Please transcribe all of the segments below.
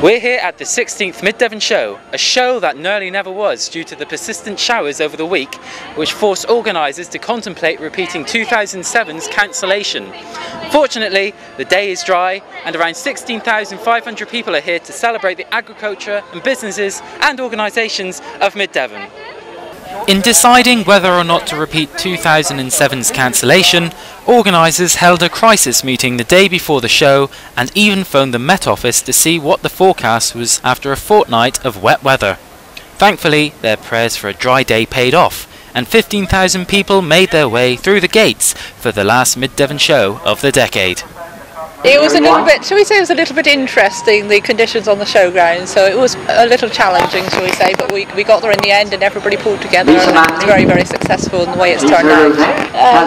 We're here at the 16th Mid Devon Show, a show that nearly never was due to the persistent showers over the week, which forced organisers to contemplate repeating 2007's cancellation. Fortunately, the day is dry and around 16,500 people are here to celebrate the agriculture and businesses and organisations of Mid Devon. In deciding whether or not to repeat 2007's cancellation, organisers held a crisis meeting the day before the show and even phoned the Met Office to see what the forecast was after a fortnight of wet weather. Thankfully, their prayers for a dry day paid off, and 15,000 people made their way through the gates for the last Mid Devon show of the decade. It was a little bit, shall we say, it was a little bit interesting, the conditions on the showground, so it was a little challenging, shall we say, but we got there in the end and everybody pulled together and it was very, very successful in the way it's turned out.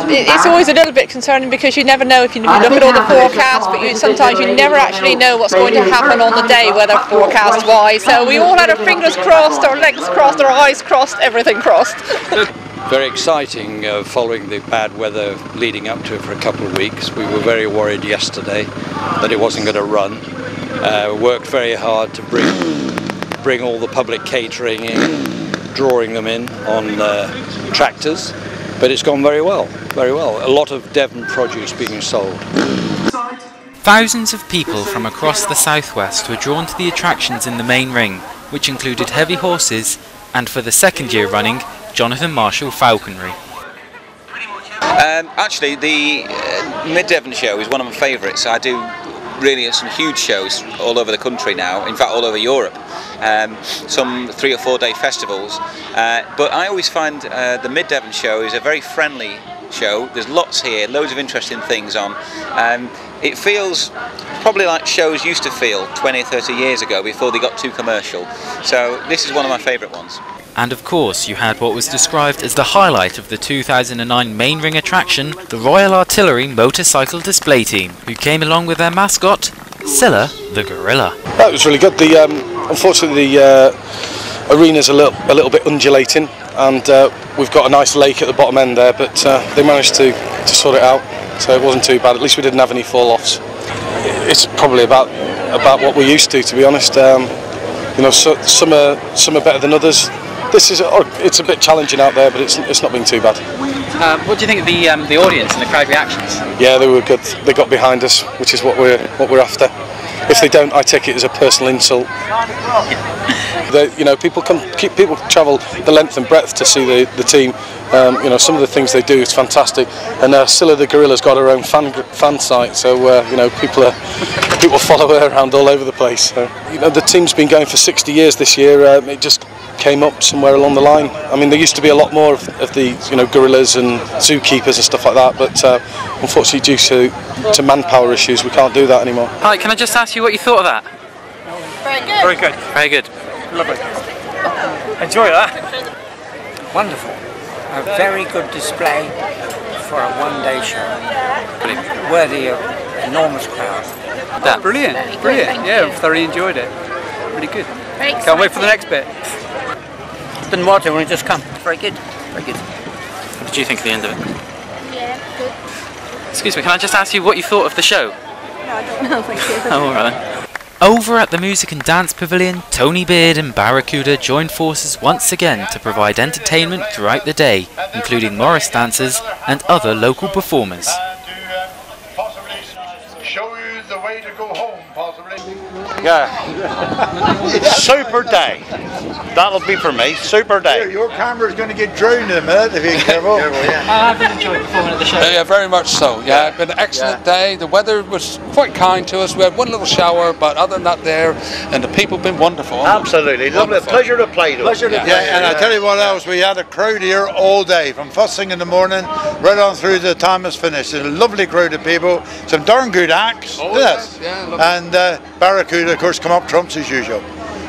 It's always a little bit concerning because you never know if you look at all the forecasts, but sometimes you never actually know what's going to happen on the day, weather forecast-wise, so we all had our fingers crossed, our legs crossed, our eyes crossed, everything crossed. Very exciting following the bad weather leading up to it for a couple of weeks. We were very worried yesterday that it wasn't going to run. Worked very hard to bring all the public catering in, drawing them in on tractors, but it's gone very well, very well. A lot of Devon produce being sold. Thousands of people from across the southwest were drawn to the attractions in the main ring, which included heavy horses and, for the second year running, Jonathan Marshall falconry. Actually, the Mid Devon Show is one of my favourites. I do really some huge shows all over the country now, in fact all over Europe, some 3 or 4 day festivals, but I always find the Mid Devon Show is a very friendly show. There's lots here, loads of interesting things on. It feels probably like shows used to feel 20 or 30 years ago before they got too commercial, so this is one of my favourite ones. And of course you had what was described as the highlight of the 2009 main ring attraction, the Royal Artillery Motorcycle Display Team, who came along with their mascot, Scylla the Gorilla. That was really good. Unfortunately the arena's a little bit undulating, and we've got a nice lake at the bottom end there, but they managed to sort it out, so it wasn't too bad. At least we didn't have any fall-offs. It's probably about what we're used to be honest. You know, some are better than others. It's a bit challenging out there, but it's not been too bad. What do you think of the audience and the crowd reactions? Yeah, they were good. They got behind us, which is what we're after. If they don't, I take it as a personal insult. You know, people travel the length and breadth to see the team. You know, some of the things they do is fantastic, and Scylla the Gorilla's got her own fan site, so you know, people follow her around all over the place. So, you know, the team's been going for 60 years this year. It just came up somewhere along the line. I mean, there used to be a lot more of the gorillas and zookeepers and stuff like that, but unfortunately, due to manpower issues, we can't do that anymore. Hi, can I just ask you what you thought of that? Very good. Very good. Very good. Lovely. Enjoy that. Wonderful. A very good display for a one-day show. Brilliant. Worthy of enormous crowd. That. Brilliant. Brilliant. Yeah, I've thoroughly enjoyed it. Really good. Can't wait for the next bit. It's been water when it just come. Very good. Very good. What did you think of the end of it? Yeah, good. Excuse me, can I just ask you what you thought of the show? No, I don't know, thank you. Oh, all right then. Over at the Music and Dance Pavilion, Tony Beard and Barracuda joined forces once again to provide entertainment throughout the day, including Morris dancers and other local performers. Possibly show you the way to go home, possibly. Yeah. Super day. That'll be for me. Super day. Your camera's going to get drowned in a minute if you're careful. I've been enjoying performing at the show. Yeah, very much so. Yeah, it's been an excellent day. The weather was quite kind to us. We had one little shower, but other than that there, and the people have been wonderful. Absolutely. Lovely. Pleasure to play to. Yeah, and I tell you what else, we had a crowd here all day, from first thing in the morning, right on through to the time it's finished. It's a lovely crowd of people, some darn good acts, yes. Yeah, and Barracuda, of course, come up trumps as usual.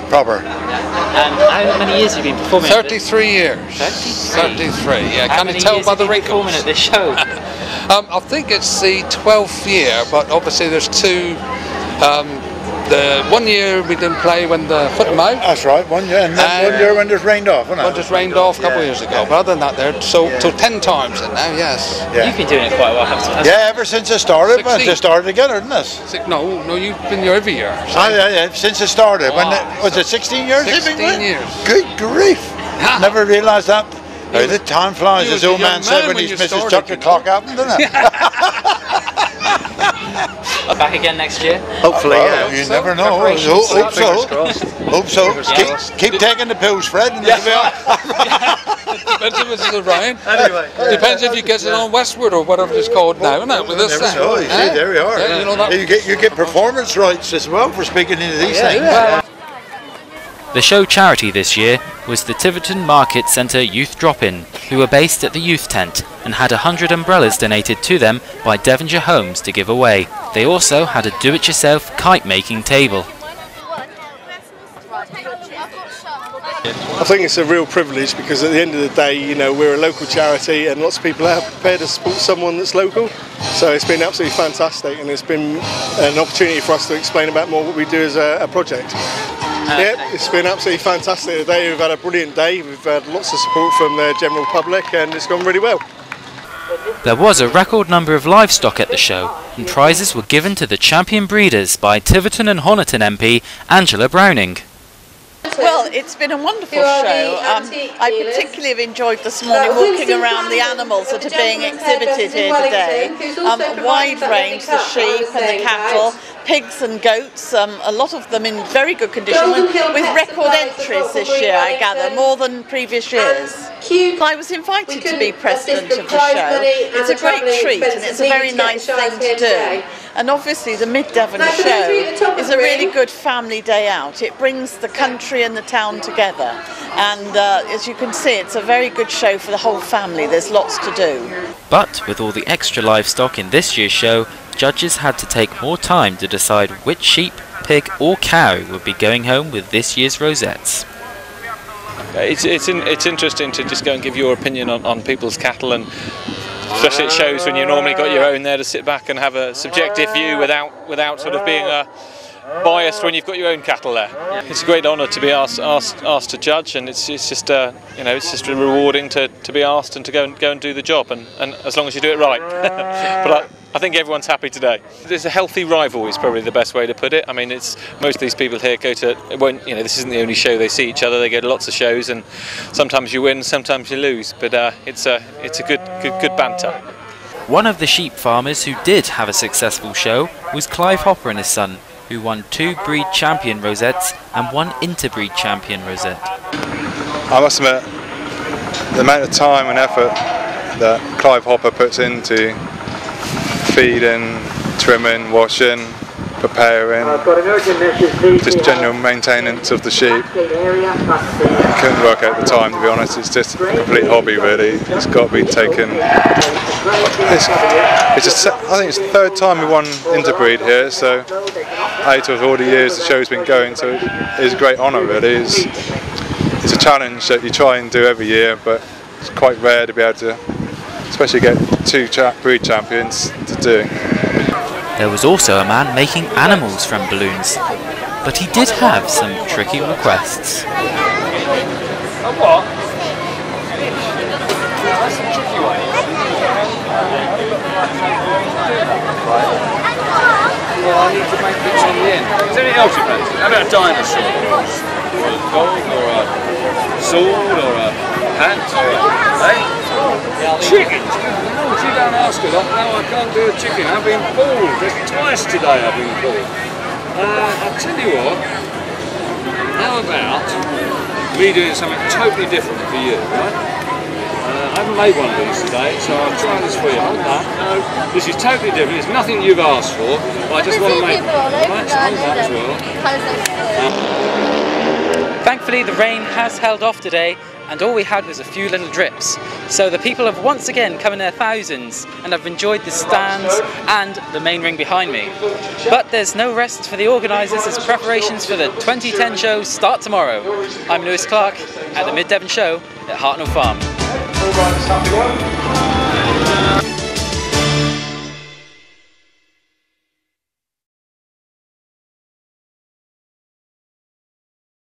Proper. And how many years have you been performing? 33 years. 33? Yeah, can you tell by the wrinkles? Performing at this show? I think it's the 12th year, but obviously there's two The 1 year we didn't play when the foot and mouth. That's right, 1 year, and then 1 year when there's rained off, wasn't it? When just rained off a couple of years ago, but other than that, they're so 10 times in now, yes. Yeah. You've been doing it quite well, haven't you? Yeah, ever since it started, but it started together, didn't it? No, you've been here every year. So. Yeah, since it started. Was it 16 years? 16 years. Good grief. Never realised that. Hey, the time flies, as old man said when his missus took the clock out, didn't it? Back again next year? Hopefully, yeah. You never know. Hope so. Keep taking the pills, Fred, and it'll be all right. Depends if it's around. Anyway. Depends if you get it on Westward or whatever it's called now, isn't it? With this thing. You see, there we are. Yeah, you know that. You get performance rights as well for speaking into these things. Yeah. The show charity this year was the Tiverton Market Centre Youth Drop-In, who were based at the youth tent and had 100 umbrellas donated to them by Devonshire Homes to give away. They also had a do-it-yourself kite-making table. I think it's a real privilege because at the end of the day, you know, we're a local charity and lots of people are prepared to support someone that's local. So it's been absolutely fantastic, and it's been an opportunity for us to explain about more what we do as a project. Yeah, it's been absolutely fantastic today. We've had a brilliant day. We've had lots of support from the general public, and it's gone really well. There was a record number of livestock at the show, and prizes were given to the champion breeders by Tiverton and Honiton MP Angela Browning. Well, it's been a wonderful show. I particularly have enjoyed this morning walking around the animals that are being exhibited here today. A wide range, the sheep and the cattle, pigs and goats, a lot of them in very good condition with record entries this year, I gather, more than previous years. I was invited to be president of the show. It's a great treat and it's a very nice thing to do. And obviously the Mid Devon Show is a really good family day out. It brings the country and the town together, and as you can see, it's a very good show for the whole family. There's lots to do. But with all the extra livestock in this year's show, judges had to take more time to decide which sheep, pig or cow would be going home with this year's rosettes. It's interesting to just go and give your opinion on people's cattle, and especially at shows when you normally got your own there to sit back and have a subjective view without sort of being biased when you've got your own cattle there. It's a great honour to be asked to judge, and it's just you know, it's just rewarding to be asked and to go and do the job, and as long as you do it right. But I think everyone's happy today. There's a healthy rivalry is probably the best way to put it. I mean, it's most of these people here go to, you know, this isn't the only show they see each other. They go to lots of shows, and sometimes you win, sometimes you lose. But it's a good banter. One of the sheep farmers who did have a successful show was Clive Hopper and his son, who won 2 breed champion rosettes and 1 interbreed champion rosette. I must admit, the amount of time and effort that Clive Hopper puts into feeding, trimming, washing, preparing, just general maintenance of the sheep. I couldn't work out the time, to be honest. It's just a complete hobby, really. It's got to be taken. I think it's the 3rd time we won interbreed here, so 8 of all the years the show's been going, so it's a great honour, really. It's a challenge that you try and do every year, but it's quite rare to be able to, especially get 2 breed champions to do. There was also a man making animals from balloons, but he did have some tricky requests. What? That's a tricky one. Well, I need to make bits on the end. Is there anything else you fancy? How about a dinosaur? Or a dog, or a sword, or a hat, or a... Chicken? No, you don't ask a lot. No, I can't do a chicken. I've been bald. Twice today I've been bald. I'll tell you what. How about me doing something totally different for you, right? I haven't made one of these today, so I'll try this for you. Hold that. No, this is totally different. It's nothing you've asked for, but I just want to make right on that as well. Thankfully, the rain has held off today, and all we had was a few little drips. So the people have once again come in their thousands and have enjoyed the stands and the main ring behind me. But there's no rest for the organisers as preparations for the 2010 show start tomorrow. I'm Lewis Clark at the Mid Devon Show at Hartnoll Farm.